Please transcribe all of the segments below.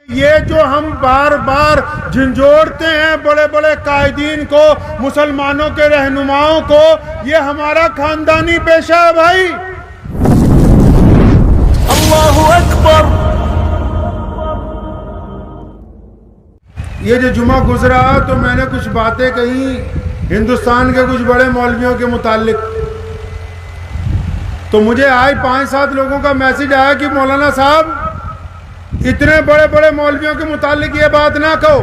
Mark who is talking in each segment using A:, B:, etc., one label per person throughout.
A: ये जो हम बार बार झंझोड़ते हैं बड़े बड़े कायदीन को, मुसलमानों के रहनुमाओं को, ये हमारा खानदानी पेशा है भाई।
B: अल्लाहु अकबर।
A: ये जो जुमा गुजरा तो मैंने कुछ बातें कही हिंदुस्तान के कुछ बड़े मौलवियों के मुतालिक, तो मुझे आज 5-7 लोगों का मैसेज आया कि मौलाना साहब इतने बड़े बड़े मौलवियों के मुतालिक ये बात ना कहो।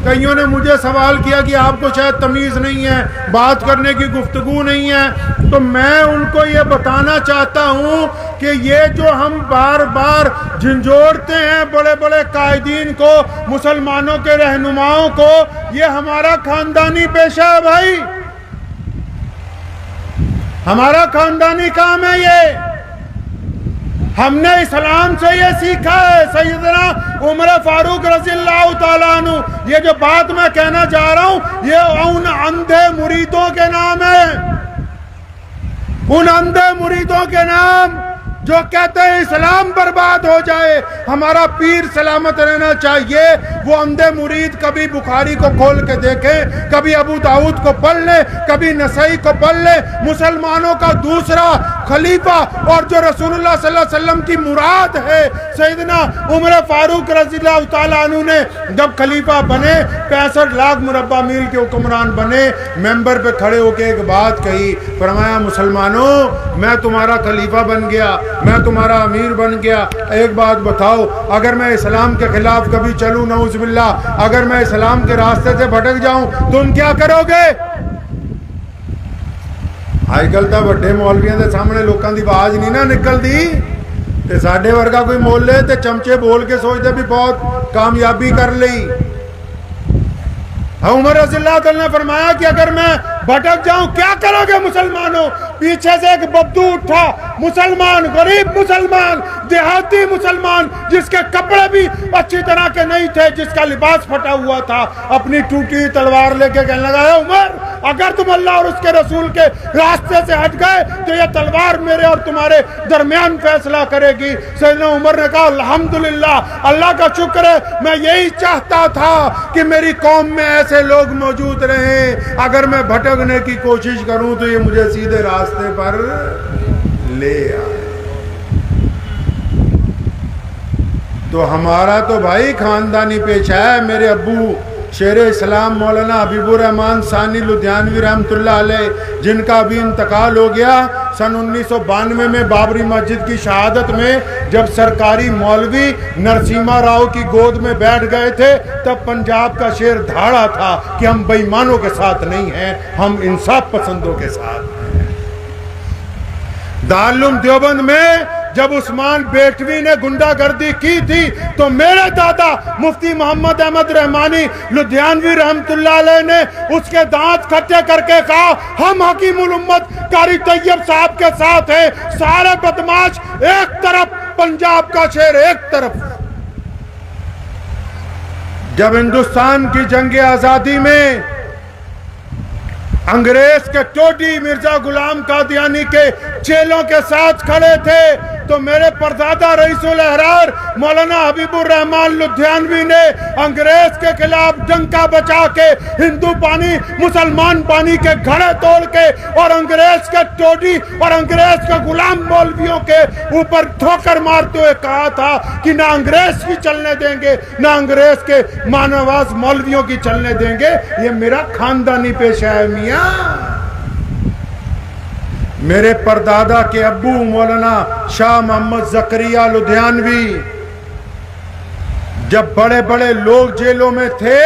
A: कईयों ने मुझे सवाल किया कि आपको शायद तमीज़ नहीं है, बात करने की गुफ्तगू नहीं है। तो मैं उनको ये बताना चाहता हूँ कि ये जो हम बार बार झंझोड़ते हैं बड़े बड़े कायदीन को, मुसलमानों के रहनुमाओं को, ये हमारा खानदानी पेशा है भाई, हमारा खानदानी काम है ये। हमने इस्लाम से ये सीखा है। सैयदना उमर फारूक रज़ियल्लाहु ताला अन्हु, ये जो बात मैं कहना चाह रहा हूं ये उन अंधे मुरीदों के नाम है, उन अंधे मुरीदों के नाम जो कहते हैं इस्लाम बर्बाद हो जाए, हमारा पीर सलामत रहना चाहिए। वो अंधे मुरीद कभी बुखारी को खोल के देखे, कभी अबू दाऊद को पढ़ ले, कभी नसई को पढ़ ले। मुसलमानों का दूसरा खलीफा और जो रसूलुल्लाह सल्लल्लाहु अलैहि वसल्लम की मुराद है, सैयदना उमर फारूक रज़ियल्लाहु ताला अन्हु ने जब खलीफा बने, 65 लाख मुरब्बा मील के हुक्मरान बने, मेंबर पे खड़े होके एक बात कही, फरमाया मुसलमानों मैं तुम्हारा खलीफा बन गया, मैं तुम्हारा अमीर बन गया। एक बात बताओ, अगर मैं इस्लाम के खिलाफ कभी चलूं, नऊज़ुबिल्लाह, अगर मैं इस्लाम के रास्ते से भटक जाऊं, तुम क्या करोगे? आजकल तो बड़े मौलवियों के सामने लोगों की आवाज नहीं ना निकलती, ते साडे वर्गा कोई मोल ले ते चमचे बोल के सोचते भी बहुत कामयाबी कर ली। उमर रज़ियल्लाहु अन्हु ने फरमाया कि अगर मैं भटक जाऊं क्या करोगे मुसलमानों? पीछे से एक बब्दू उठा, मुसलमान, गरीब मुसलमान, देहाती मुसलमान, जिसके कपड़े भी अच्छी तरह के नहीं थे, जिसका लिबास फटा हुआ था, अपनी टूटी तलवार लेके कहने लगा, उमर अगर तुम अल्लाह और उसके रसूल के रास्ते से हट गए तो यह तलवार मेरे और तुम्हारे दरमियान फैसला करेगी। सैयदना उमर ने कहा अल्हम्दुलिल्लाह, अल्लाह का शुक्र है, मैं यही चाहता था कि मेरी कौम में ऐसे लोग मौजूद रहें, अगर मैं भटकने की कोशिश करूं तो ये मुझे सीधे रास्ते पर ले आए। तो हमारा तो भाई खानदानी पेशा है। मेरे अब्बू शेर इस्लाम मौलाना हबीबुर रहमान सानी लुधियानवी रहमतुल्लाह अलैह, जिनका भी इंतकाल हो गया सन 1992 में बाबरी मस्जिद की शहादत में, जब सरकारी मौलवी नरसिम्हा राव की गोद में बैठ गए थे, तब पंजाब का शेर धाड़ा था कि हम बेईमानों के साथ नहीं हैं, हम इंसाफ पसंदों के साथ हैं। दारुल उलूम देवबंद में जब उस्मान बेटवी ने गुंडागर्दी की थी तो मेरे दादा मुफ्ती मोहम्मद अहमद रहमानी लुधियानवी रहमतुल्लाह अलैह ने उसके दांत खट्टे करके कहा, हम हकीमुल उम्मत कारी तैयब साहब के साथ हैं। सारे बदमाश एक तरफ, पंजाब का शेर एक तरफ। जब हिंदुस्तान की जंग आजादी में अंग्रेज के टोडी मिर्जा गुलाम कादियानी के चेलों के साथ खड़े थे, तो मेरे परदादा रईसुल अहरार मौलाना हबीबुर रहमान लुधियानवी ने अंग्रेज के खिलाफ डंका बचा के हिंदू पानी मुसलमान पानी के घड़े तोड़ के और अंग्रेज के टोडी और अंग्रेज के गुलाम मौलवियों के ऊपर ठोकर मारते हुए कहा था कि ना अंग्रेज की चलने देंगे, ना अंग्रेज के मानवास मौलवियों की चलने देंगे। ये मेरा खानदानी पेशा है मियां। मेरे परदादा के अब्बू मौलाना शाह मोहम्मद ज़करिया लुधियानवी, जब बड़े बड़े लोग जेलों में थे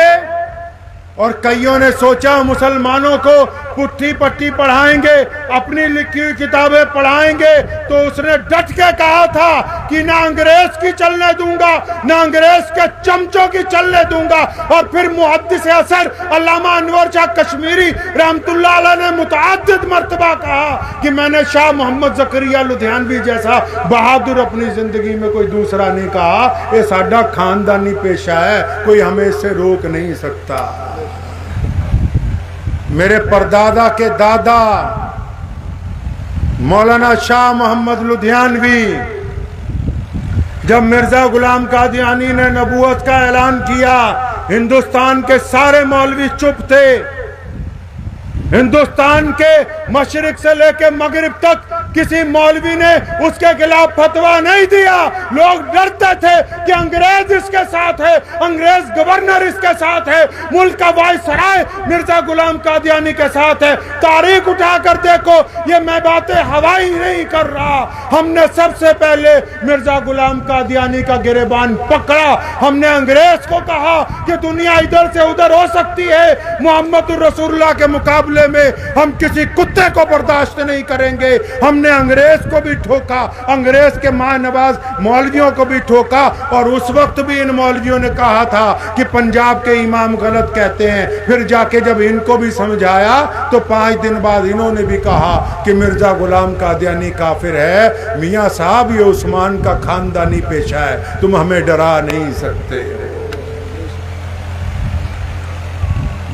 A: और कईयों ने सोचा मुसलमानों को पुट्ठी पट्टी पढ़ाएंगे, अपनी लिखी हुई किताबें पढ़ाएंगे, तो उसने डट के कहा था कि ना अंग्रेज की चलने दूंगा, ना अंग्रेज के चमचों की चलने दूंगा। और फिर मुहद्दिस असर अल्लामा अनवर शाह कश्मीरी रहमतुल्लाह अलैह ने मुतअद्दिद मर्तबा कहा कि मैंने शाह मोहम्मद ज़करिया लुधियानवी जैसा बहादुर अपनी जिंदगी में कोई दूसरा नहीं कहा। ये साडा खानदानी पेशा है, कोई हमें इससे रोक नहीं सकता। मेरे परदादा के दादा मौलाना शाह मोहम्मद लुधियानवी, जब मिर्जा गुलाम कादियानी ने नबूवत का ऐलान किया, हिंदुस्तान के सारे मौलवी चुप थे। हिंदुस्तान के मशरिक से लेकर मगरिब तक किसी मौलवी ने उसके खिलाफ फतवा नहीं दिया। लोग डरते थे कि अंग्रेज इसके साथ है, अंग्रेज गवर्नर इसके साथ है, मुल्क का वायसराय मिर्जा गुलाम कादियानी के साथ है। तारीख उठाकर देखो, ये मैं बातें हवाई नहीं कर रहा। हमने सबसे पहले मिर्जा गुलाम कादियानी का गिरेबान पकड़ा। हमने अंग्रेज को कहा कि दुनिया इधर से उधर हो सकती है, मोहम्मद रसूलुल्लाह के मुकाबले में हम किसी कुत्ते को बर्दाश्त नहीं करेंगे। हमने अंग्रेज को भी ठोका, अंग्रेज के मानवाज मौलवियों को भी ठोका। और उस वक्त भी इन मौलवियों ने कहा था कि पंजाब के इमाम गलत कहते हैं। फिर जाके जब इनको भी समझाया तो 5 दिन बाद इन्होंने भी कहा कि मिर्जा गुलाम कादियानी काफिर है। मियां साहब, ये उस्मान का खानदानी पेशा है, तुम हमें डरा नहीं सकते।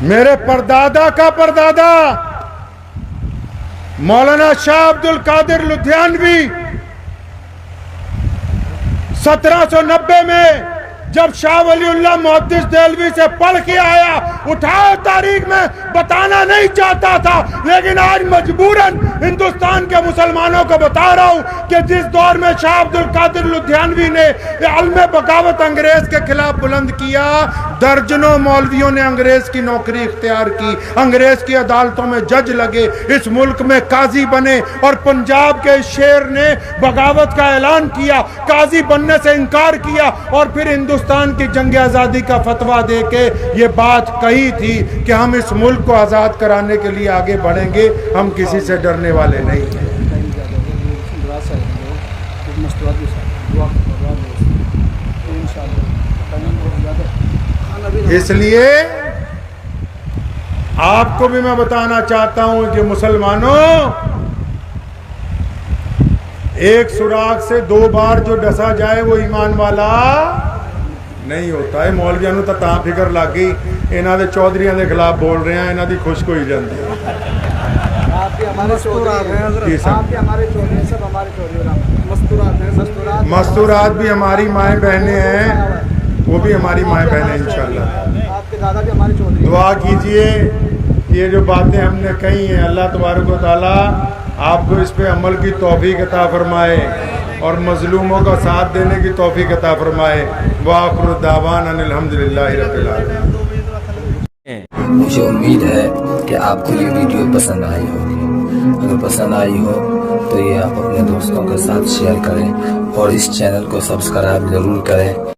A: मेरे परदादा का परदादा मौलाना शाह अब्दुल कादिर लुधियानवी 1790 में जब शाह वलीउल्लाह मुहद्दिस देहलवी से पढ़ के आया, उठाओ तारीख में बताना नहीं चाहता था, लेकिन आज मजबूरन हिंदुस्तान के मुसलमानों को बता रहा हूं कि जिस दौर में शाह अब्दुल कादिर लुधियानवी ने इल्म बगावत अंग्रेज के खिलाफ बुलंद किया, दर्जनों मौलवियों ने अंग्रेज की नौकरी इख्तियार की, अंग्रेज की अदालतों में जज लगे, इस मुल्क में काजी बने। और पंजाब के शेर ने बगावत का ऐलान किया, काजी बनने से इनकार किया और फिर हिंदुस्तान की जंग आजादी का फतवा देके ये बात कही थी कि हम इस मुल्क को आजाद कराने के लिए आगे बढ़ेंगे, हम किसी से डरने वाले नहीं हैं। इसलिए आपको भी मैं बताना चाहता हूं कि मुसलमानों, एक सुराग से 2 बार जो डसा जाए वो ईमान वाला नहीं होता है। मौलवियां नूं तां फिक्र लग गई, इन्हां दे चौधरियां दे खिलाफ बोल रहे हैं, इन्हां दी खुश कोई जाती है। मस्तूरात भी हमारी माएँ बहनें हैं, वो भी हमारी माएँ बहनें इंशाल्लाह।
C: आपके दादा भी हमारे चौधरी।
A: दुआ कीजिए, ये जो बातें हमने कही हैं, अल्लाह तबारक व तआला आपको इस पे अमल की तौफीक अता फरमाए और मजलूमों का साथ देने की तौफीक अता फरमाए। वाखिरु दावाना अनिल हम्दुलिल्लाहि रब्बिल आलमीन।
D: मुझे उम्मीद है कि आपको ये वीडियो पसंद आई होगी। अगर पसंद आई हो तो ये आप अपने दोस्तों के साथ शेयर करें और इस चैनल को सब्सक्राइब जरूर करें